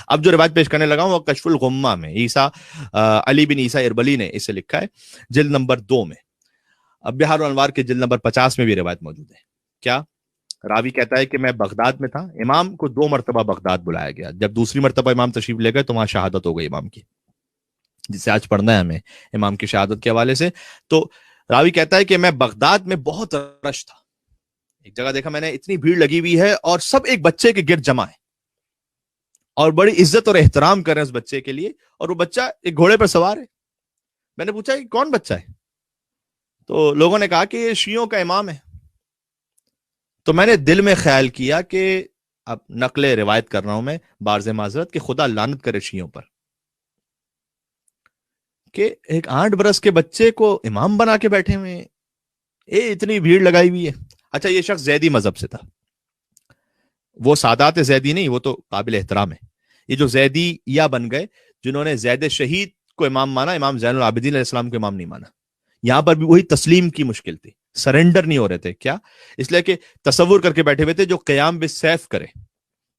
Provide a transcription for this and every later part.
اب جو روایت پیش کرنے لگا ہوں وہ کشف الغمہ میں علی بن عیسیٰ اربلی نے اسے لکھا ہے جلد نمبر 2 میں. اب بہار الانوار کے جلد نمبر 50 میں بھی روایت موجود ہے. کیا راوی کہتا ہے کہ میں بغداد میں تھا, امام کو 2 مرتبہ بغداد بلایا گیا. جب دوسری مرتبہ امام تشریف لے گئے تو وہاں شہادت ہو گئی امام کی, جسے آج پڑھنا ہے ہمیں امام کی شہادت کے حوالے سے. تو راوی کہتا ہے کہ میں بغداد میں بہت رش تھا, ایک جگہ دیکھا میں نے اتنی بھیڑ لگی ہوئی ہے اور سب ایک بچے کے گرد جمع ہے اور بڑی عزت اور احترام کر رہے ہیں اس بچے کے لیے, اور وہ بچہ ایک گھوڑے پر سوار ہے. میں نے پوچھا کہ کون بچہ ہے, تو لوگوں نے کہا کہ یہ شیعوں کا امام ہے. تو میں نے دل میں خیال کیا کہ اب نقل روایت کر رہا ہوں میں بارز معذرت کہ خدا لعنت کرے شیعوں پر کہ ایک 8 برس کے بچے کو امام بنا کے بیٹھے ہوئے ہیں, اتنی بھیڑ لگائی ہوئی ہے. اچھا یہ شخص زیدی مذہب سے تھا, وہ سادات زیدی نہیں, وہ تو قابل احترام ہے. یہ جو زیدی یا بن گئے جنہوں نے زید شہید کو امام مانا, امام زین العابدین علیہ السلام کو امام نہیں مانا. یہاں پر بھی وہی تسلیم کی مشکل تھی, سرنڈر نہیں ہو رہے تھے. کیا اس لیے کہ تصور کر کے بیٹھے ہوئے تھے جو قیام بالسیف کرے,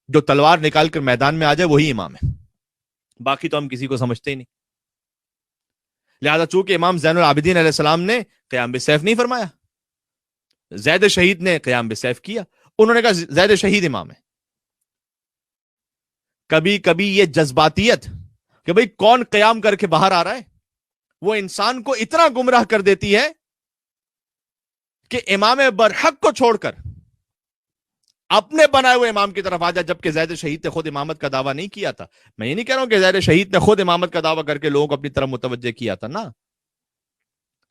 جو تلوار نکال کر میدان میں آ جائے وہی امام ہے, باقی تو ہم کسی کو سمجھتے ہی نہیں. لہذا چونکہ امام زین العابدین علیہ السلام نے قیام بالسیف نہیں فرمایا, زید شہید نے قیام بالسیف کیا, انہوں نے کہا زید شہید امام ہے. کبھی کبھی یہ جذباتیت کہ بھئی کون قیام کر کے باہر آ رہا ہے, وہ انسان کو اتنا گمراہ کر دیتی ہے کہ امام برحق کو چھوڑ کر اپنے بنائے ہوئے امام کی طرف آ جائے, جبکہ زید شہید نے خود امامت کا دعویٰ نہیں کیا تھا. میں یہ نہیں کہہ رہا ہوں کہ زید شہید نے خود امامت کا دعویٰ کر کے لوگوں کو اپنی طرف متوجہ کیا تھا, نا,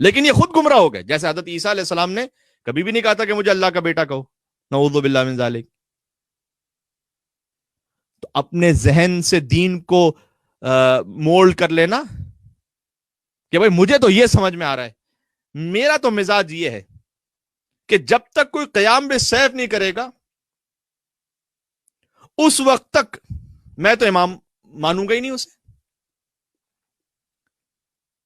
لیکن یہ خود گمراہ ہو گئے. جیسے حضرت عیسیٰ علیہ السلام نے کبھی بھی نہیں کہا تھا کہ مجھے اللہ کا بیٹا کہو, نعوذ باللہ من ذالک. تو اپنے ذہن سے دین کو مولڈ کر لینا کہ بھائی مجھے تو یہ سمجھ میں آ رہا ہے, میرا تو مزاج یہ ہے کہ جب تک کوئی قیام بالسیف نہیں کرے گا اس وقت تک میں تو امام مانوں گا ہی نہیں اسے.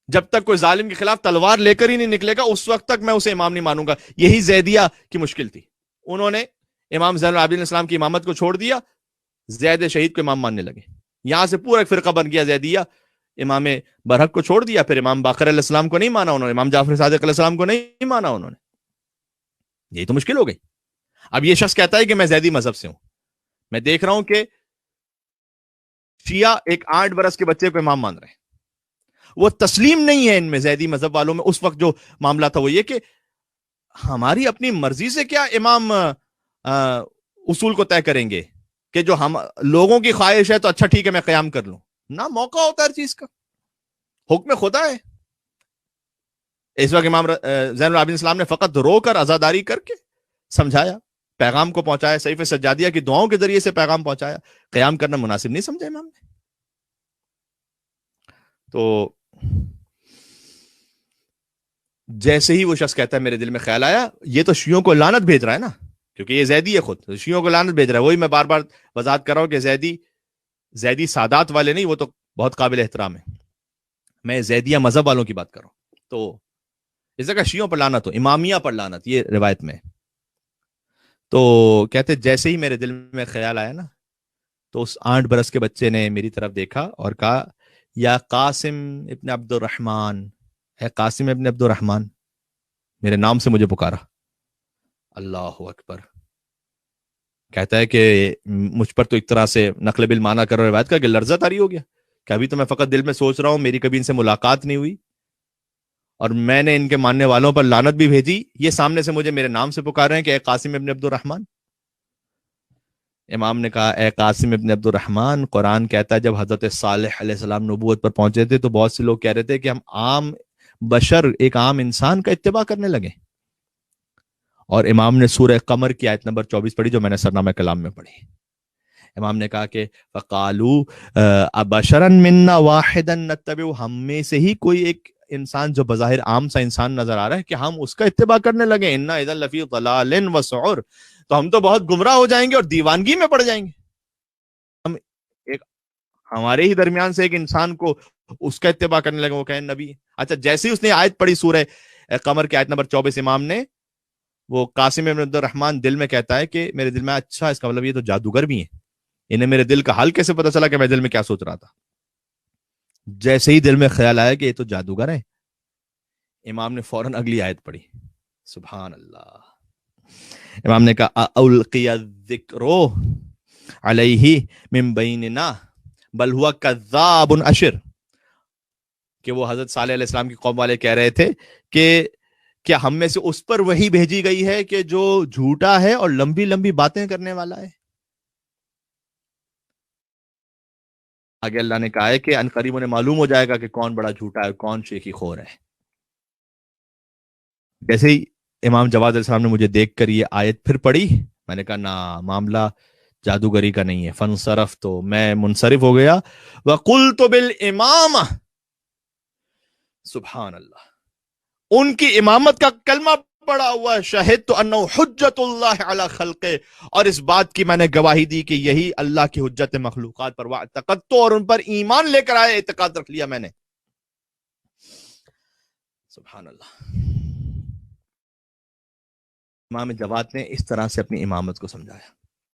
جب تک کوئی ظالم کے خلاف تلوار لے کر ہی نہیں نکلے گا اس وقت تک میں اسے امام نہیں مانوں گا. یہی زیدیہ کی مشکل تھی, انہوں نے امام زین العابدین علیہ السلام کی امامت کو چھوڑ دیا, زید شہید کو امام ماننے لگے. یہاں سے پورا ایک فرقہ بن گیا زیدیہ, امام برحق کو چھوڑ دیا, پھر امام باقر علیہ السلام کو نہیں مانا انہوں نے, امام جعفر صادق علیہ السلام کو نہیں مانا انہوں نے. یہی تو مشکل ہو گئی. اب یہ شخص کہتا ہے کہ میں زیدی مذہب سے ہوں, میں دیکھ رہا ہوں کہ شیعہ ایک 8 برس کے بچے کو امام مان رہے ہیں. وہ تسلیم نہیں ہے ان میں, زیدی مذہب والوں میں اس وقت جو معاملہ تھا وہ یہ کہ ہماری اپنی مرضی سے کیا امام اصول کو طے کریں گے کہ جو ہم لوگوں کی خواہش ہے تو اچھا ٹھیک ہے میں قیام کر لوں. نہ, موقع ہوتا ہے ہر چیز کا, حکم خدا ہے. اس وقت امام زین العابدین السلام نے فقط رو کر عزاداری کر کے سمجھایا, پیغام کو پہنچایا, صحیفہ سجادیہ کی دعاؤں کے ذریعے سے پیغام پہنچایا. قیام کرنا مناسب نہیں سمجھا امام نے. تو جیسے ہی وہ شخص کہتا ہے میرے دل میں خیال آیا, یہ تو شیعوں کو لعنت بھیج رہا ہے نا, کیونکہ یہ زیدی ہے خود, شیعوں کو لعنت بھیج رہا ہے. وہی میں بار بار وضاحت کر رہا ہوں کہ زیدی سادات والے نہیں, وہ تو بہت قابل احترام ہے. میں زیدیہ مذہب والوں کی بات کر رہا ہوں. تو اس جگہ شیعوں پر لعنت ہو, امامیہ پر لعنت, یہ روایت میں. تو کہتے جیسے ہی میرے دل میں خیال آیا نا, تو اس 8 برس کے بچے نے میری طرف دیکھا اور کہا یا قاسم ابن عبد الرحمن, اے قاسم ابن عبد الرحمن, میرے نام سے مجھے پکارا. اللہ اکبر. کہتا ہے کہ مجھ پر تو ایک طرح سے نقل بالمعنی کر روایت کا کہ لرزہ طاری ہو گیا کہ ابھی تو میں فقط دل میں سوچ رہا ہوں, میری کبھی ان سے ملاقات نہیں ہوئی اور میں نے ان کے ماننے والوں پر لعنت بھی بھیجی, یہ سامنے سے مجھے میرے نام سے پکار رہے ہیں کہ اے قاسم ابن عبد الرحمن. امام نے کہا اے قاسم ابن عبد الرحمن, قرآن کہتا ہے جب حضرت صالح علیہ السلام نبوت پر پہنچے تھے تو بہت سے لوگ کہہ رہے تھے کہ ہم عام بشر, ایک عام انسان کا اتباع کرنے لگے. اور امام نے سورہ قمر کی آیت نمبر 24 پڑھی جو میں نے سرنامہ کلام میں پڑھی. امام نے کہا کہ فقالوا ابشرا منا واحدا نتبع, ہم میں سے ہی کوئی ایک انسان جو بظاہر عام سا انسان نظر آ رہا ہے کہ ہم اس کا اتباع کرنے لگے, انا اذا لفی ضلال وسعر, تو ہم تو بہت گمراہ ہو جائیں گے اور دیوانگی میں پڑ جائیں گے. ہم ایک ہمارے ہی درمیان سے ایک انسان کو اس کا اتباع کرنے لگے, وہ کہیں نبی. اچھا, جیسے ہی اس نے آیت پڑھی سورہ قمر کی آیت نمبر 24, امام نے وہ قاسم ابن عبد الرحمن دل میں کہتا ہے کہ میرے دل میں اچھا اس کا مطلب یہ تو جادوگر بھی ہیں, انہیں میرے دل کا حال کیسے پتا چلا کہ میں دل میں کیا سوچ رہا تھا؟ جیسے ہی دل میں خیال آیا کہ یہ تو جادوگر ہے، امام نے فوراً اگلی آیت پڑھی، سبحان اللہ۔ امام نے کہا اَأُلْقِيَ الذِّكْرُ عَلَيْهِ مِن بَيْنِنَا بَلْ هُوَ كَذَّابٌ أَشِرٌ، کہ وہ حضرت صالح علیہ السلام کی قوم والے کہہ رہے تھے کہ کیا ہم میں سے اس پر وحی بھیجی گئی ہے کہ جو جھوٹا ہے اور لمبی لمبی باتیں کرنے والا ہے؟ آگے اللہ نے کہا ہے کہ ان قریب انہیں معلوم ہو جائے گا کہ کون بڑا جھوٹا ہے، کون شیخی خور ہے۔ جیسے ہی امام جواد علیہ السلام نے مجھے دیکھ کر یہ آیت پھر پڑھی، میں نے کہا نا، معاملہ جادوگری کا نہیں ہے۔ فنصرف، تو میں منصرف ہو گیا۔ وَقُلْتُ بِالْإِمَامَةِ، سبحان اللہ، ان کی امامت کا کلمہ پڑا ہوا ہے، شہدت انہ حجت اللہ علی خلقہ، اور اس بات کی میں نے گواہی دی کہ یہی اللہ کی حجت مخلوقات پر، واعتقدت، اور ان پر ایمان لے کر آئے، اعتقاد رکھ لیا میں نے۔ سبحان اللہ۔ امام جواد نے اس طرح سے اپنی امامت کو سمجھایا۔